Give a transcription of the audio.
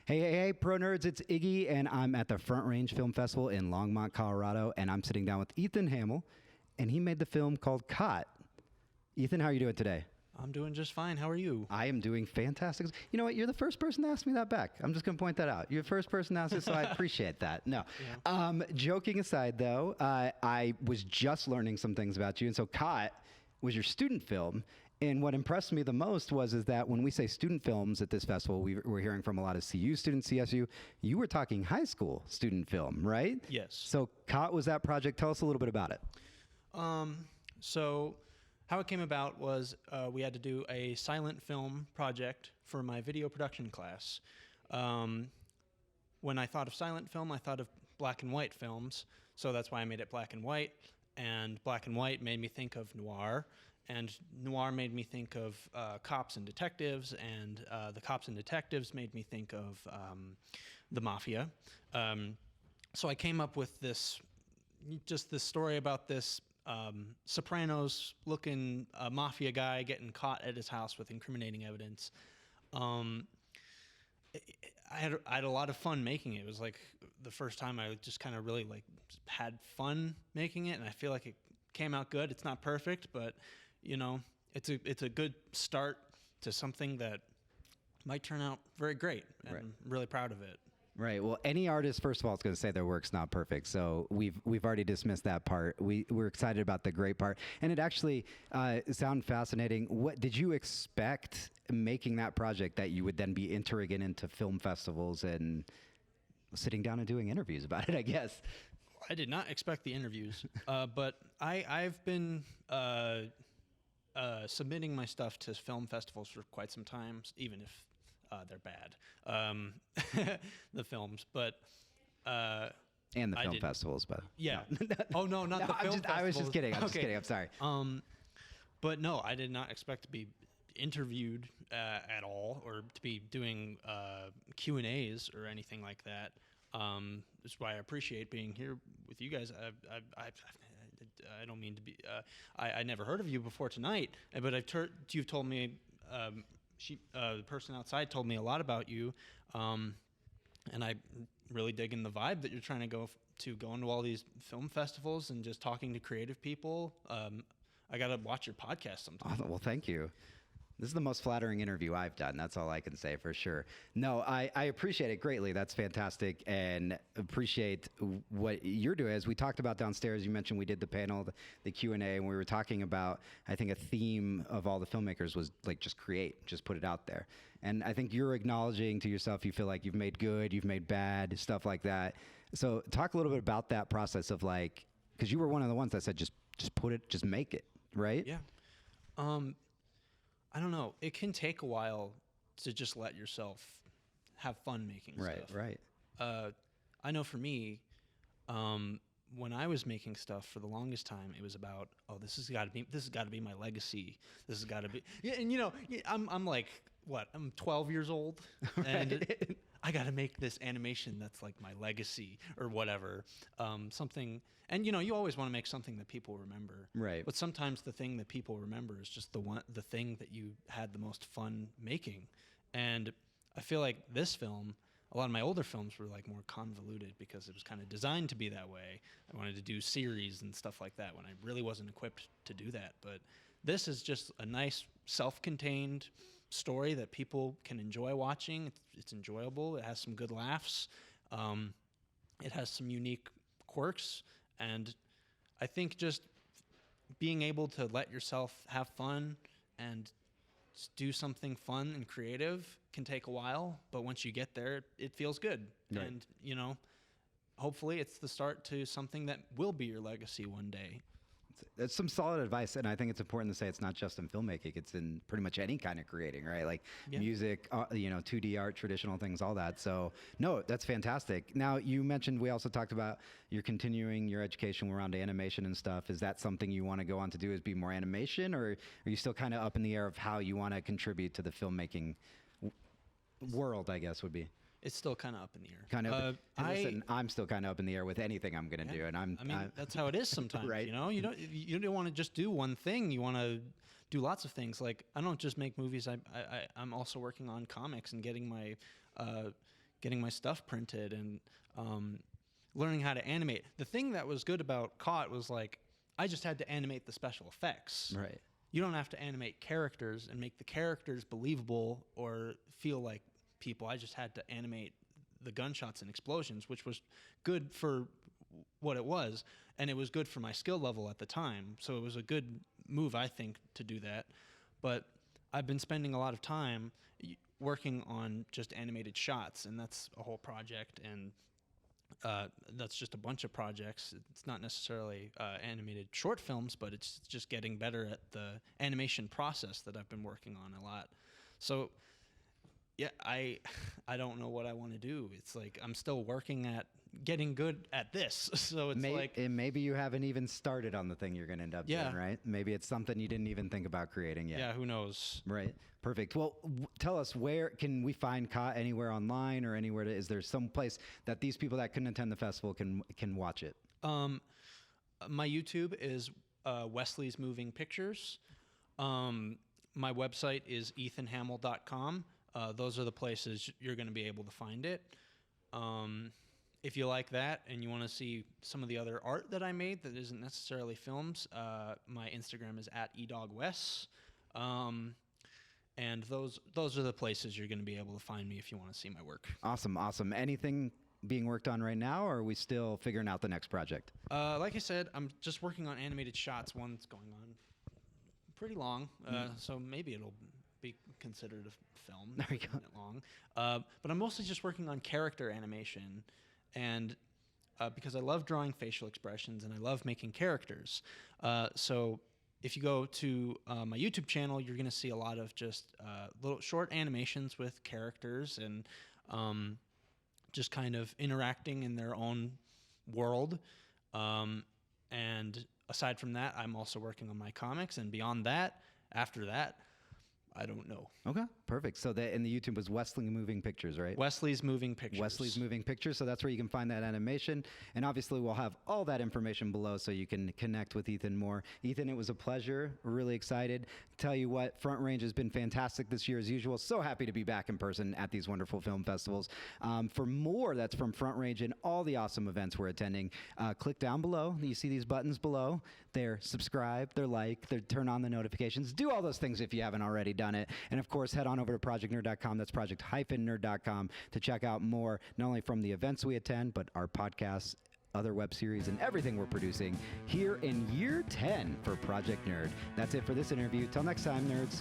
Hey, Pro Nerds, it's Iggy, and I'm at the Front Range Film Festival in Longmont, Colorado, and I'm sitting down with Ethan Hamill, and he made the film called Caught. Ethan, how are you doing today? I'm doing just fine. How are you? I am doing fantastic. You know what? You're the first person to ask me that back. I'm just going to point that out. You're the first person to ask it, so I appreciate that. No. Yeah. Joking aside, though, I was just learning some things about you, and so Caught was your student film. And what impressed me the most is that when we say student films at this festival, we're hearing from a lot of CU students, CSU. You were talking high school student film, right? Yes. So Caught was that project. Tell us a little bit about it. So how it came about was we had to do a silent film project for my video production class. When I thought of silent film, I thought of black and white films. So that's why I made it black and white. And black and white made me think of noir. And noir made me think of cops and detectives, and the cops and detectives made me think of the mafia. So I came up with this story about this Sopranos-looking mafia guy getting caught at his house with incriminating evidence. I had a lot of fun making it. It was like the first time I just kind of really had fun making it, and I feel like it came out good. It's not perfect, but you know, it's a good start to something that might turn out very great, and right. I'm really proud of it. Right. Well, any artist, first of all, is going to say their work's not perfect. So we've already dismissed that part. We're excited about the great part, and it actually sounded fascinating. What did you expect making that project that you would then be entering it into film festivals and sitting down and doing interviews about it? I guess. I did not expect the interviews, but I've been submitting my stuff to film festivals for quite some time, even if they're bad, the films, but and the film festivals, but yeah. Oh no, not the film festivals. I was just kidding. I'm just kidding. I'm sorry. But no, I did not expect to be interviewed at all, or to be doing Q&As or anything like that. That's why I appreciate being here with you guys. I don't mean to be. I never heard of you before tonight, but you've told me. The person outside told me a lot about you, and I really dig in the vibe that you're trying to go into all these film festivals and just talking to creative people. I gotta watch your podcast sometime. Oh, well, thank you. This is the most flattering interview I've done. That's all I can say for sure. No, I appreciate it greatly. That's fantastic, and appreciate what you're doing. As we talked about downstairs, you mentioned we did the panel, the Q&A, and we were talking about, I think a theme of all the filmmakers was just create, just put it out there. And I think you're acknowledging to yourself, you feel like you've made good, you've made bad, stuff like that. So talk a little bit about that process of because you were one of the ones that said, just put it, just make it, right? Yeah. I don't know. It can take a while to just let yourself have fun making stuff. Right. I know for me, when I was making stuff for the longest time, it was about, this has got to be my legacy. This has got to be, yeah. And I'm like, what? I'm 12 years old, and I got to make this animation that's like my legacy or whatever. Something, and you always want to make something that people remember. Right. But sometimes the thing that people remember is just the thing that you had the most fun making. And I feel like this film, a lot of my older films were more convoluted because it was kind of designed to be that way. I wanted to do series and stuff like that when I really wasn't equipped to do that. But this is just a nice self-contained story that people can enjoy watching. It's enjoyable. It has some good laughs. It has some unique quirks, and I think just being able to let yourself have fun and do something fun and creative can take a while, but once you get there, it feels good. Right. And hopefully it's the start to something that will be your legacy one day. That's some solid advice, and I think it's important to say it's not just in filmmaking; it's in pretty much any kind of creating, right? Music, 2D art, traditional things, all that. So, no, that's fantastic. Now, you mentioned we also talked about you're continuing your education around animation and stuff. Is that something you want to go on to do? Is be more animation, or are you still kind of up in the air of how you want to contribute to the filmmaking world? I guess would be. It's still kind of up in the air. Kind of. Listen, I'm still kind of up in the air with anything I'm going to do, and I'm. That's how it is sometimes. Right. You don't want to just do one thing. You want to do lots of things. Like I don't just make movies. I'm also working on comics and getting my getting my stuff printed and learning how to animate. The thing that was good about Caught was like I just had to animate the special effects. Right. You don't have to animate characters and make the characters believable or feel like people. I just had to animate the gunshots and explosions, which was good for what it was, and it was good for my skill level at the time. So it was a good move, I think, to do that. But I've been spending a lot of time working on just animated shots, and that's a whole project, and that's just a bunch of projects. It's not necessarily animated short films, but it's just getting better at the animation process that I've been working on a lot. So yeah, I don't know what I want to do. It's like I'm still working at getting good at this. So it's and maybe you haven't even started on the thing you're going to end up doing, right? Maybe it's something you didn't even think about creating yet. Yeah, who knows? Right. Perfect. Well, tell us, where can we find Caught? Anywhere online or anywhere? Is there some place that these people that couldn't attend the festival can watch it? My YouTube is Wesley's Moving Pictures. My website is ethanhamill.com. Those are the places you're going to be able to find it. If you like that and you want to see some of the other art that I made that isn't necessarily films, my Instagram is @edogwes. And those are the places you're going to be able to find me if you want to see my work. Awesome. Anything being worked on right now, or are we still figuring out the next project? Like I said, I'm just working on animated shots. One's going on pretty long, so maybe it'll be considered a film. There we go. Long. But I'm mostly just working on character animation, and because I love drawing facial expressions and I love making characters. So if you go to my YouTube channel, you're going to see a lot of just little short animations with characters and just kind of interacting in their own world. And aside from that, I'm also working on my comics. And beyond that, after that, I don't know. Okay, perfect. So in the YouTube was Wesley Moving Pictures, right? Wesley's Moving Pictures. Wesley's Moving Pictures. So that's where you can find that animation. And obviously we'll have all that information below so you can connect with Ethan more. Ethan, it was a pleasure. We're really excited. Tell you what, Front Range has been fantastic this year as usual. So happy to be back in person at these wonderful film festivals. For more that's from Front Range and all the awesome events we're attending, click down below. You see these buttons below. They're subscribe, they're like, they're turn on the notifications. Do all those things if you haven't already done it. And of course, head on over to projectnerd.com. That's project-nerd.com to check out more, not only from the events we attend, but our podcasts, other web series, and everything we're producing here in year 10 for Project Nerd. That's it for this interview. Till next time, nerds.